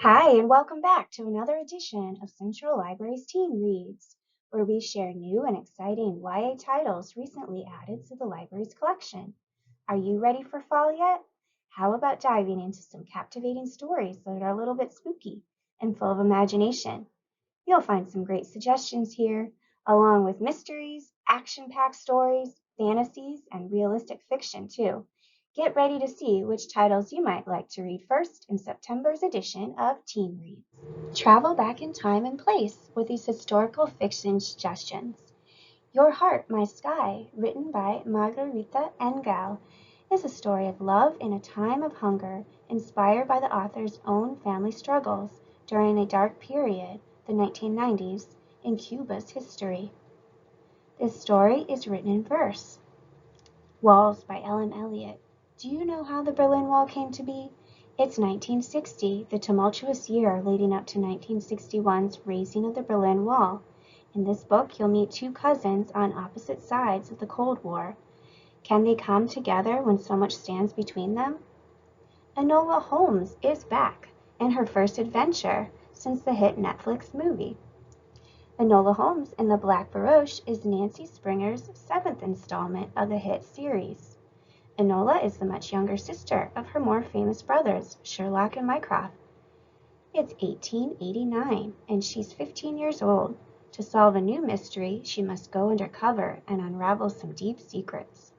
Hi, and welcome back to another edition of Central Library's Teen Reads, where we share new and exciting YA titles recently added to the library's collection. Are you ready for fall yet? How about diving into some captivating stories that are a little bit spooky and full of imagination? You'll find some great suggestions here, along with mysteries, action-packed stories, fantasies, and realistic fiction, too. Get ready to see which titles you might like to read first in September's edition of Teen Reads. Travel back in time and place with these historical fiction suggestions. Your Heart, My Sky, written by Margarita Engel, is a story of love in a time of hunger, inspired by the author's own family struggles during a dark period, the 1990s, in Cuba's history. This story is written in verse. Walls by Ellen Elliott. Do you know how the Berlin Wall came to be? It's 1960, the tumultuous year leading up to 1961's raising of the Berlin Wall. In this book, you'll meet two cousins on opposite sides of the Cold War. Can they come together when so much stands between them? Enola Holmes is back, in her first adventure since the hit Netflix movie. Enola Holmes and the Black Barouche is Nancy Springer's seventh installment of the hit series. Enola is the much younger sister of her more famous brothers, Sherlock and Mycroft. It's 1889, and she's 15 years old. To solve a new mystery, she must go undercover and unravel some deep secrets.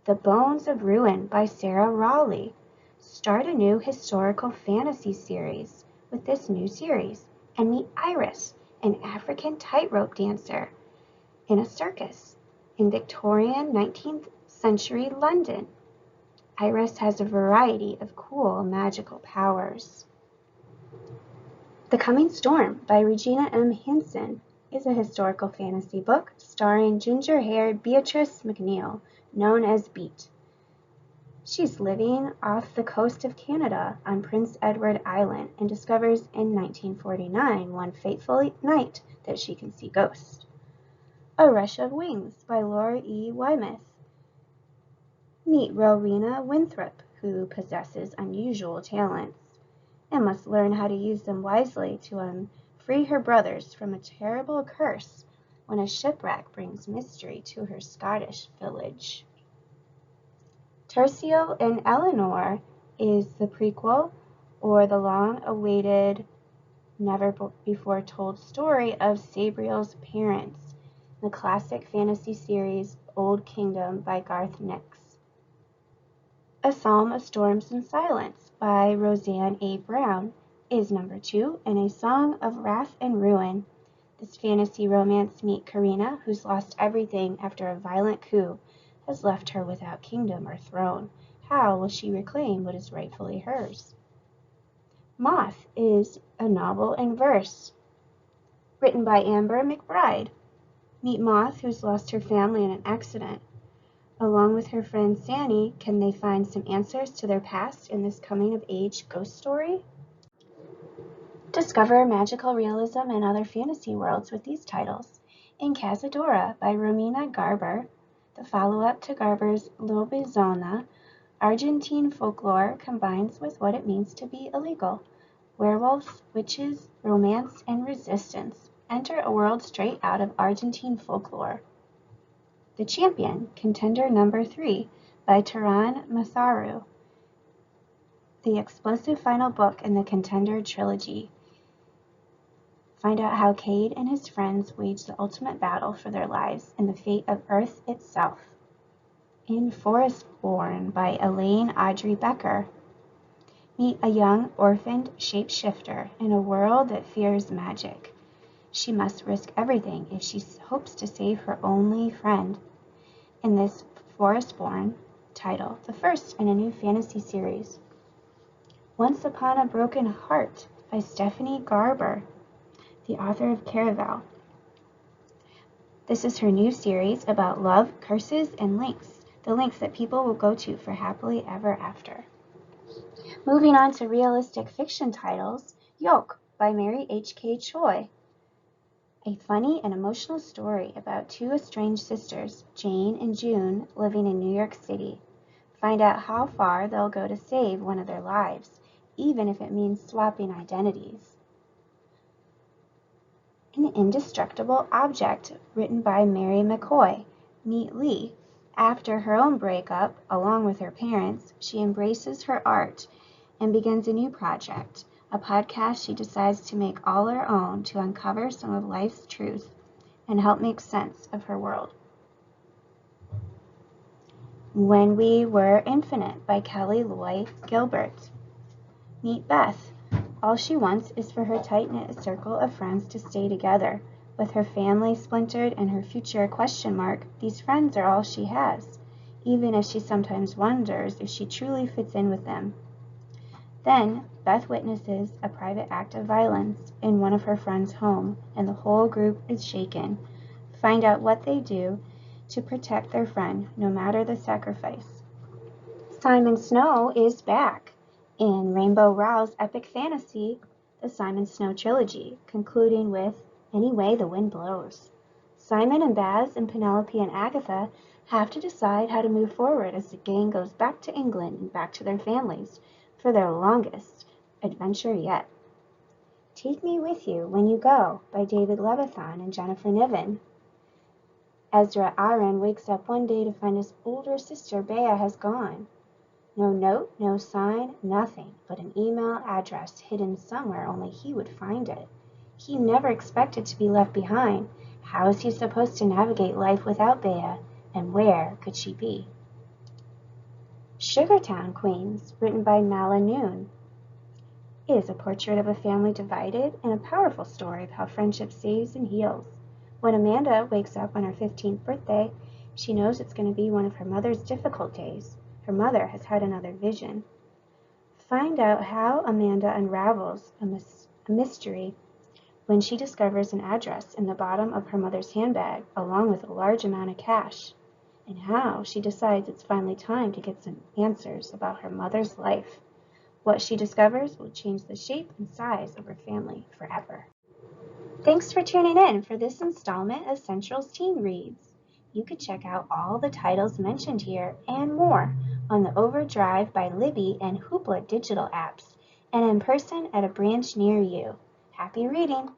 The Bones of Ruin by Sarah Rawley. Start a new historical fantasy series with this new series and meet Iris, an African tightrope dancer in a circus in Victorian 19th century London. Iris has a variety of cool magical powers. The Coming Storm by Regina M. Hansen is a historical fantasy book starring ginger-haired Beatrice McNeil, known as Beat. She's living off the coast of Canada on Prince Edward Island and discovers in 1949, one fateful night, that she can see ghosts. A Rush of Wings by Laura E. Wymuth. Meet Rowena Winthrop, who possesses unusual talents and must learn how to use them wisely to free her brothers from a terrible curse when a shipwreck brings mystery to her Scottish village. Tercio and Eleanor is the prequel, or the long-awaited, never-before-told story of Sabriel's parents, the classic fantasy series Old Kingdom by Garth Nix. A Psalm of Storms and Silence by Roseanne A. Brown is number 2 in A Song of Wrath and Ruin. This fantasy romance meets Karina, who's lost everything after a violent coup has left her without kingdom or throne. How will she reclaim what is rightfully hers? Moth is a novel in verse, written by Amber McBride. Meet Moth, who's lost her family in an accident. Along with her friend Sandy, can they find some answers to their past in this coming-of-age ghost story? Discover magical realism and other fantasy worlds with these titles. In Cazadora by Romina Garber, the follow-up to Garber's Lobizona, Argentine folklore combines with what it means to be illegal. Werewolves, witches, romance, and resistance. Enter a world straight out of Argentine folklore. The Champion, Contender Number 3 by Taran Matharu, the explosive final book in the Contender trilogy. Find out how Cade and his friends wage the ultimate battle for their lives and the fate of Earth itself. In Forestborn by Elaine Audrey Becker. Meet a young orphaned shapeshifter in a world that fears magic. She must risk everything if she hopes to save her only friend. In this Forestborn title, the first in a new fantasy series. Once Upon a Broken Heart by Stephanie Garber, the author of Caraval. This is her new series about love, curses, and lengths, the lengths that people will go to for happily ever after. Moving on to realistic fiction titles, Yolk by Mary H.K. Choi. A funny and emotional story about two estranged sisters, Jane and June, living in New York City. Find out how far they'll go to save one of their lives even if it means swapping identities. An Indestructible Object, written by Mary McCoy. Meet Lee. After her own breakup, along with her parents, she embraces her art and begins a new project, a podcast she decides to make all her own to uncover some of life's truth and help make sense of her world. When We Were Infinite by Kelly Loy Gilbert. Meet Beth. All she wants is for her tight-knit circle of friends to stay together. With her family splintered and her future a question mark, these friends are all she has, even if she sometimes wonders if she truly fits in with them. Then, Beth witnesses a private act of violence in one of her friends' home, and the whole group is shaken. Find out what they do to protect their friend, no matter the sacrifice. Simon Snow is back in Rainbow Rowell's epic fantasy, the Simon Snow trilogy, concluding with Any Way the Wind Blows. Simon and Baz and Penelope and Agatha have to decide how to move forward as the gang goes back to England and back to their families for their longest adventure yet. Take Me With You When You Go by David Levithan and Jennifer Niven. Ezra Aaron wakes up one day to find his older sister Bea has gone. No note, no sign, nothing but an email address hidden somewhere only he would find it. He never expected to be left behind. How is he supposed to navigate life without Bea, and where could she be? Sugartown Queens, written by Mala Noon, is a portrait of a family divided and a powerful story of how friendship saves and heals. When Amanda wakes up on her 15th birthday, she knows it's going to be one of her mother's difficult days. Her mother has had another vision. Find out how Amanda unravels a mystery when she discovers an address in the bottom of her mother's handbag, along with a large amount of cash, and how she decides it's finally time to get some answers about her mother's life. What she discovers will change the shape and size of her family forever. Thanks for tuning in for this installment of Central's Teen Reads. You can check out all the titles mentioned here and more on the Overdrive by Libby and Hoopla digital apps, and in person at a branch near you. Happy reading!